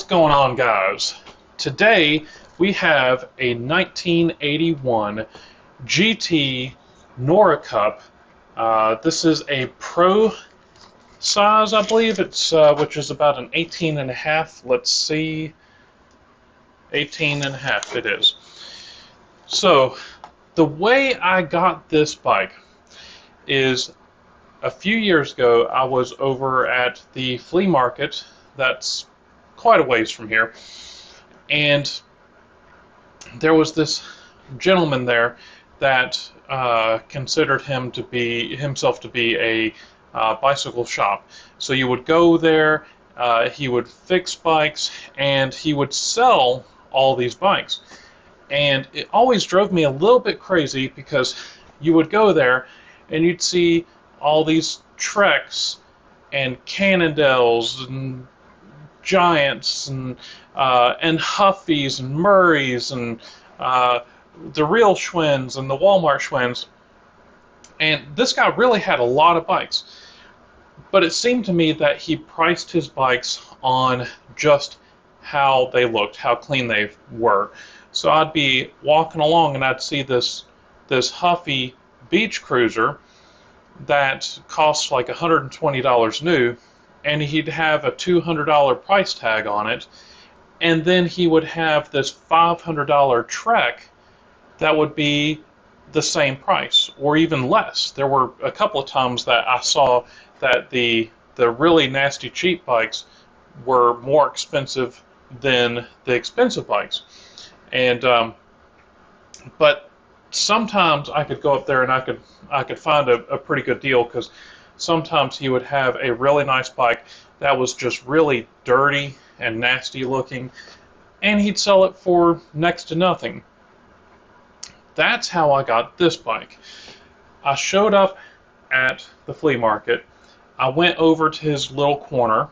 What's going on, guys? Today we have a 1981 GT Nora Cup. This is a pro size, I believe. It's which is about an 18 and a half. Let's see, 18 and a half it is. So the way I got this bike is a few years ago I was over at the flea market that's quite a ways from here, and there was this gentleman there that considered himself to be a bicycle shop. So you would go there, he would fix bikes, and he would sell all these bikes. And it always drove me a little bit crazy because you would go there and you'd see all these Treks and Cannondales and Giants and Huffies and Murrays and the real Schwinn's and the Walmart Schwinn's. And this guy really had a lot of bikes. But it seemed to me that he priced his bikes on just how they looked, how clean they were. So I'd be walking along and I'd see this Huffy beach cruiser that costs like $120 new, and he'd have a $200 price tag on it, and then he would have this $500 Trek that would be the same price or even less. There were a couple of times that I saw that the really nasty cheap bikes were more expensive than the expensive bikes. And but sometimes I could go up there and I could find a pretty good deal, because sometimes he would have a really nice bike that was just really dirty and nasty looking, and he'd sell it for next to nothing. That's how I got this bike. I showed up at the flea market. I went over to his little corner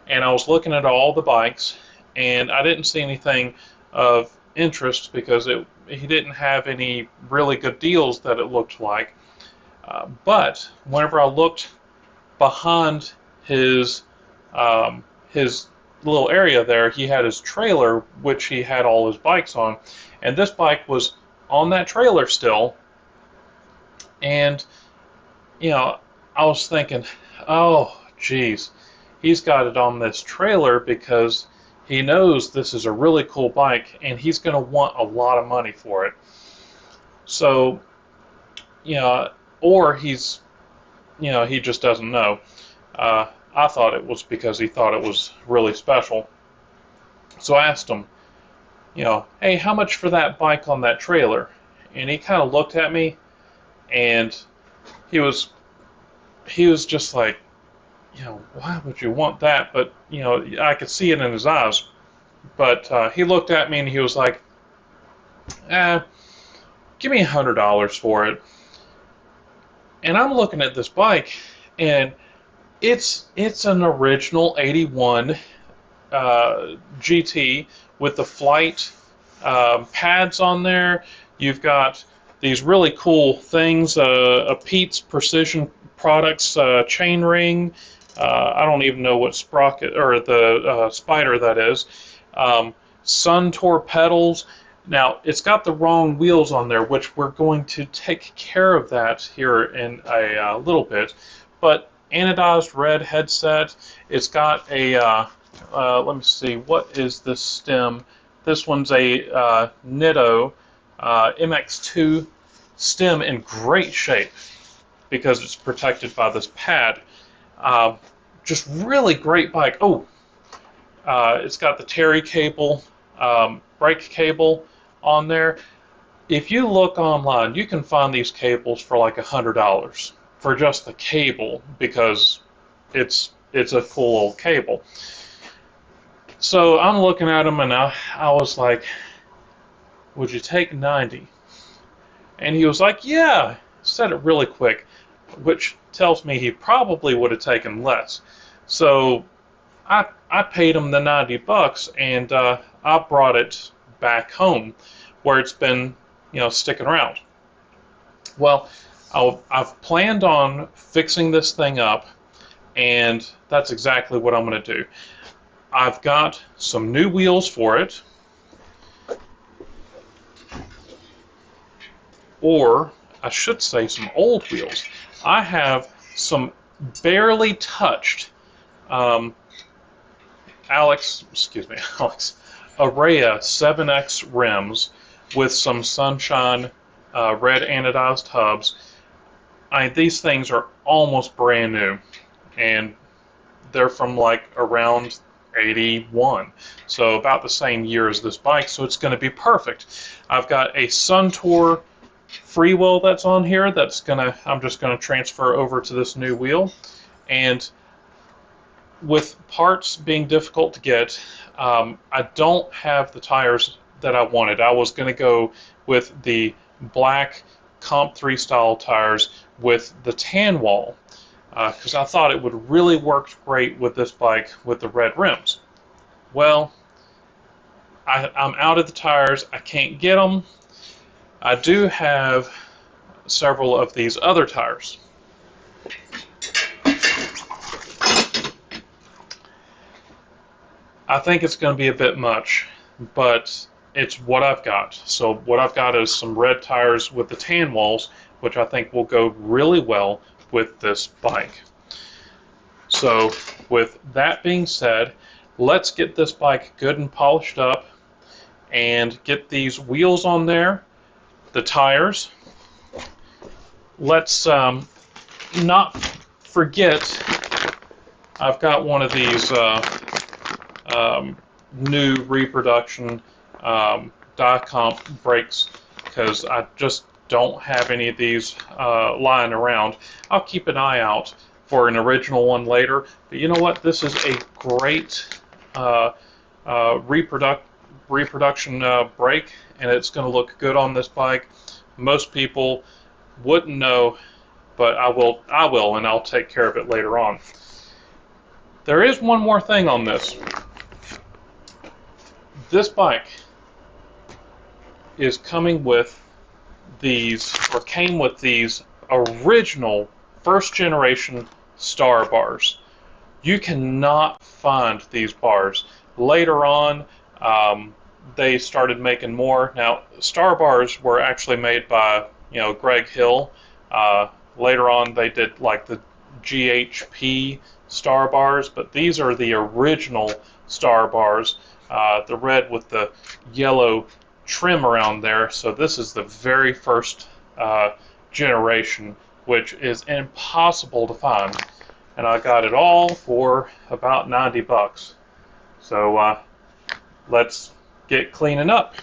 and I was looking at all the bikes, and I didn't see anything of interest because he didn't have any really good deals that it looked like. But whenever I looked behind his little area there, he had his trailer, which he had all his bikes on, and this bike was on that trailer still. And I was thinking, oh geez, he's got it on this trailer because he knows this is a really cool bike and he's going to want a lot of money for it. So, or he just doesn't know. I thought it was because he thought it was really special. So I asked him, hey, how much for that bike on that trailer? And he kind of looked at me, and he was just like, why would you want that? But, I could see it in his eyes. But he looked at me and he was like, give me $100 for it. And I'm looking at this bike, and it's an original 81 GT with the flight pads on there. You've got these really cool things, a Pete's Precision Products chain ring. I don't even know what sprocket or the spider that is. Suntour pedals. Now, it's got the wrong wheels on there, which we're going to take care of that here in a little bit. But anodized red headset. It's got a, let me see, what is this stem? This one's a Nitto MX2 stem in great shape because it's protected by this pad. Just really great bike. Oh, it's got the Terry cable, brake cable on there. If you look online, you can find these cables for like $100 for just the cable, because it's a full old cable. So I'm looking at them and I was like, would you take 90? And he was like, yeah. Said it really quick, which tells me he probably would have taken less. So I paid him the $90, and I brought it back home where it's been, sticking around. Well, I've planned on fixing this thing up, and that's exactly what I'm going to do. I've got some new wheels for it, or I should say some old wheels. I have some barely touched Alex Araya 7X rims with some Sunshine red anodized hubs. These things are almost brand new, and they're from like around 81, so about the same year as this bike, so it's going to be perfect. I've got a Suntour Freewheel that's on here I'm just gonna transfer over to this new wheel. And with parts being difficult to get, I don't have the tires that I wanted. I was gonna go with the black Comp 3 style tires with the tan wall, because I thought it would really work great with this bike with the red rims. Well, I'm out of the tires. I can't get them. I do have several of these other tires. I think it's going to be a bit much, but it's what I've got. So what I've got is some red tires with the tan walls, which I think will go really well with this bike. So with that being said, let's get this bike good and polished up and get these wheels on there, the tires. Let's not forget, I've got one of these new reproduction die-comp brakes, because I just don't have any of these lying around. I'll keep an eye out for an original one later, but you know what? This is a great reproduction brake, and it's going to look good on this bike. Most people wouldn't know, but I will, and I'll take care of it later on. There is one more thing on this. This bike is coming with these, or came with these original first generation star bars. You cannot find these bars. Later on, they started making more. Now, star bars were actually made by, Greg Hill. Later on, they did like the GHP star bars, but these are the original star bars, the red with the yellow trim around there. So this is the very first generation, which is impossible to find, and I got it all for about 90 bucks. So let's get cleaning up.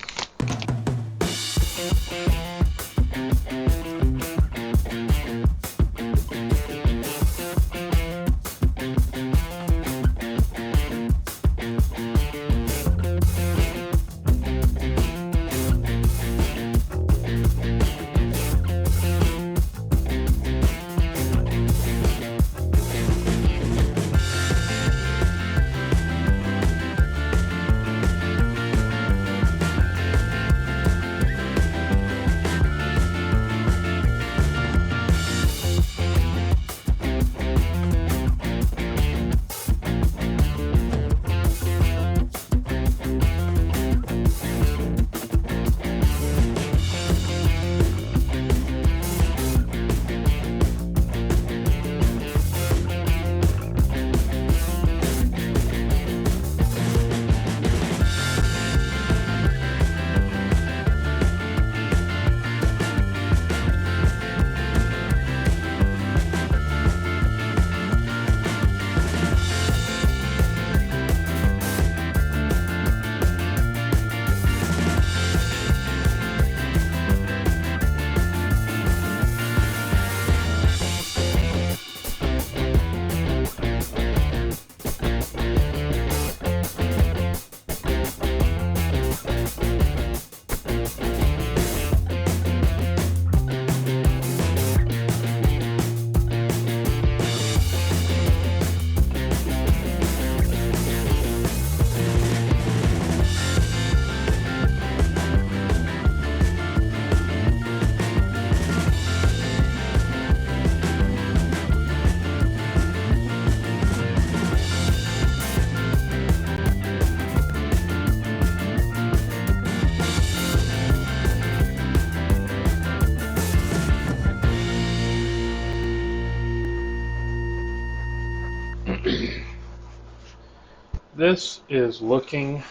This is looking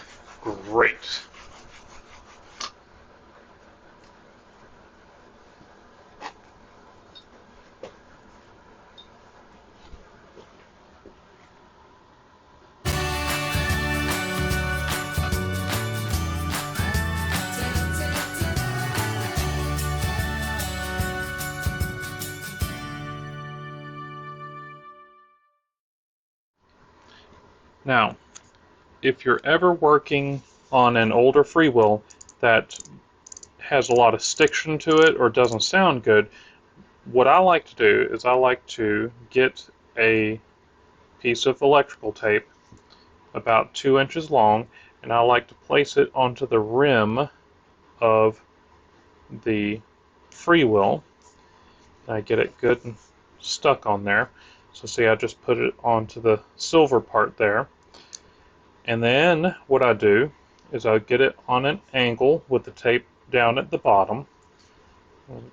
great. Now, if you're ever working on an older Freewheel that has a lot of stiction to it or doesn't sound good, what I like to do is I like to get a piece of electrical tape about 2 inches long, and I like to place it onto the rim of the Freewheel. I get it good and stuck on there. So see, I just put it onto the silver part there. And then what I do is I get it on an angle with the tape down at the bottom.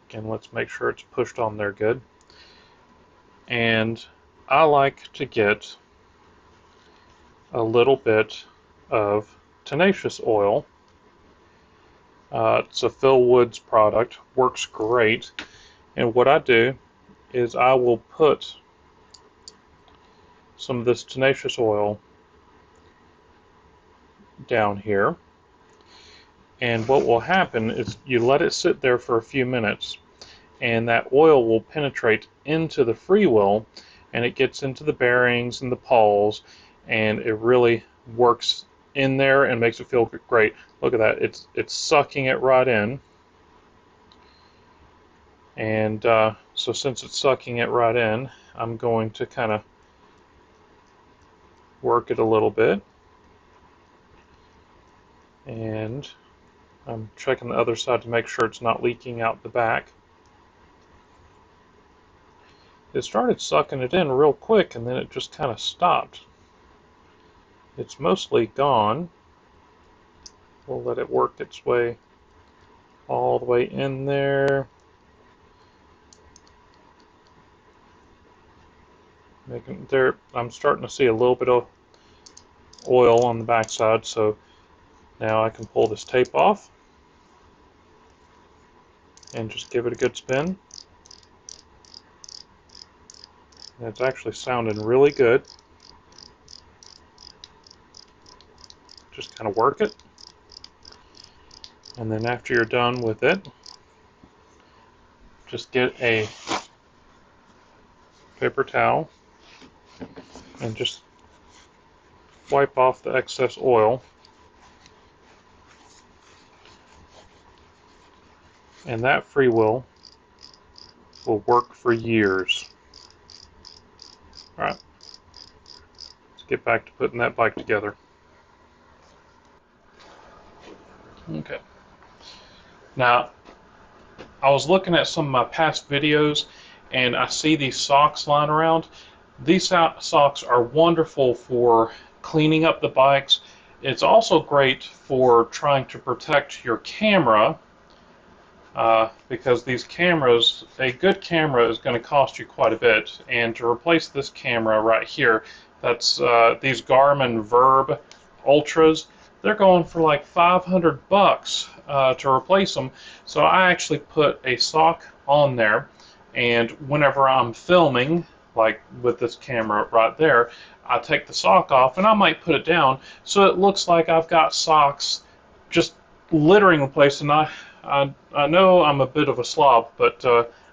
Again, let's make sure it's pushed on there good. And I like to get a little bit of tenacious oil. It's a Phil Woods product, works great. And what I do is I will put some of this tenacious oil down here, and what will happen is you let it sit there for a few minutes, and that oil will penetrate into the Freewheel, and it gets into the bearings and the pawls, and it really works in there and makes it feel great. Look at that, it's sucking it right in. And so since it's sucking it right in, I'm going to kind of work it a little bit. And I'm checking the other side to make sure it's not leaking out the back. It started sucking it in real quick, and then it just kind of stopped. It's mostly gone. We'll let it work its way all the way in there. I'm starting to see a little bit of oil on the backside, so now I can pull this tape off and just give it a good spin. And it's actually sounding really good. Just kind of work it. And then after you're done with it, just get a paper towel and just wipe off the excess oil. And that Freewheel will work for years. Alright, let's get back to putting that bike together. Okay. Now, I was looking at some of my past videos, and I see these socks lying around. These socks are wonderful for cleaning up the bikes. It's also great for trying to protect your camera, because these cameras, a good camera is going to cost you quite a bit, and to replace this camera right here, that's these Garmin Verb Ultras, they're going for like 500 bucks to replace them. So I actually put a sock on there, and whenever I'm filming, like with this camera right there, I take the sock off and I might put it down so it looks like I've got socks just littering the place. And I know I'm a bit of a slob, but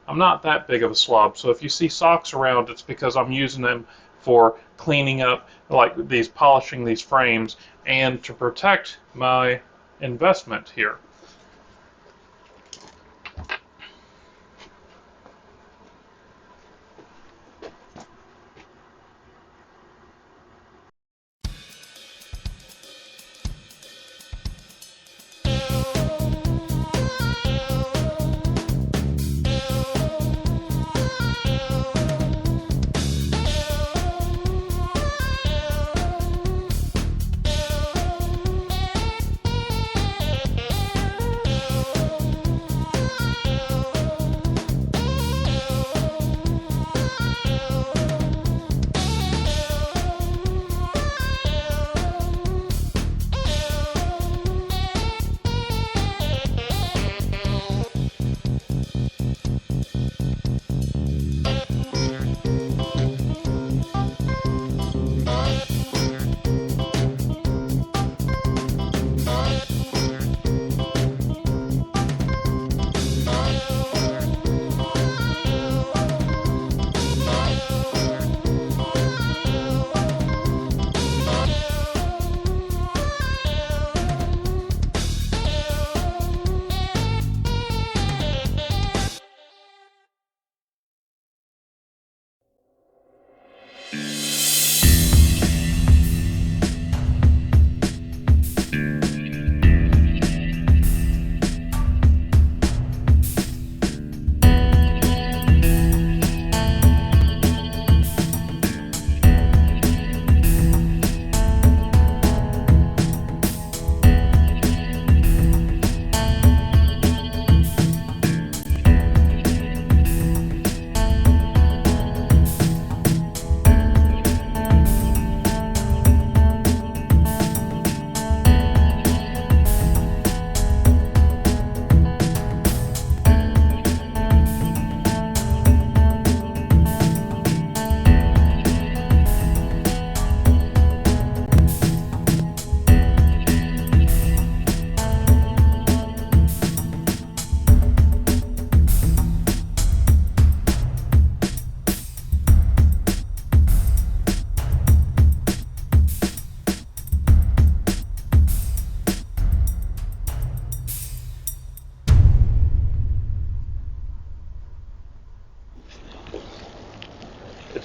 I'm not that big of a slob. So if you see socks around, it's because I'm using them for cleaning up, like these, polishing these frames, and to protect my investment here.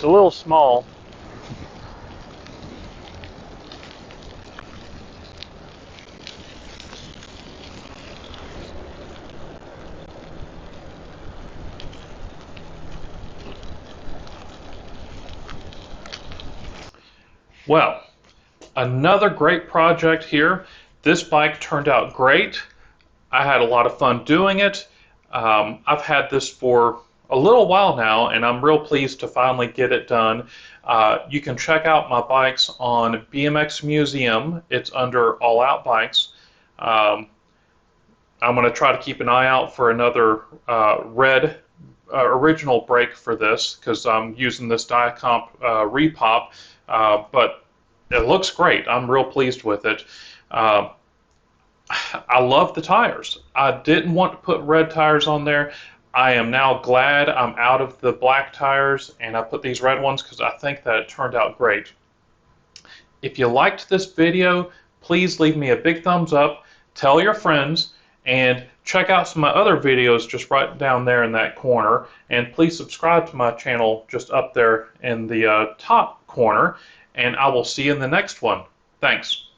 It's a little small. Well, another great project here. This bike turned out great. I had a lot of fun doing it. I've had this for a little while now, and I'm real pleased to finally get it done. You can check out my bikes on BMX Museum. It's under All Out Bikes. Um, I'm going to try to keep an eye out for another red original brake for this because I'm using this Diacomp repop, but it looks great. I'm real pleased with it. Uh, I love the tires. I didn't want to put red tires on there. I am now glad I'm out of the black tires and I put these red ones because I think that it turned out great. If you liked this video, please leave me a big thumbs up, tell your friends, and check out some of my other videos just right down there in that corner. And please subscribe to my channel just up there in the top corner. And I will see you in the next one. Thanks.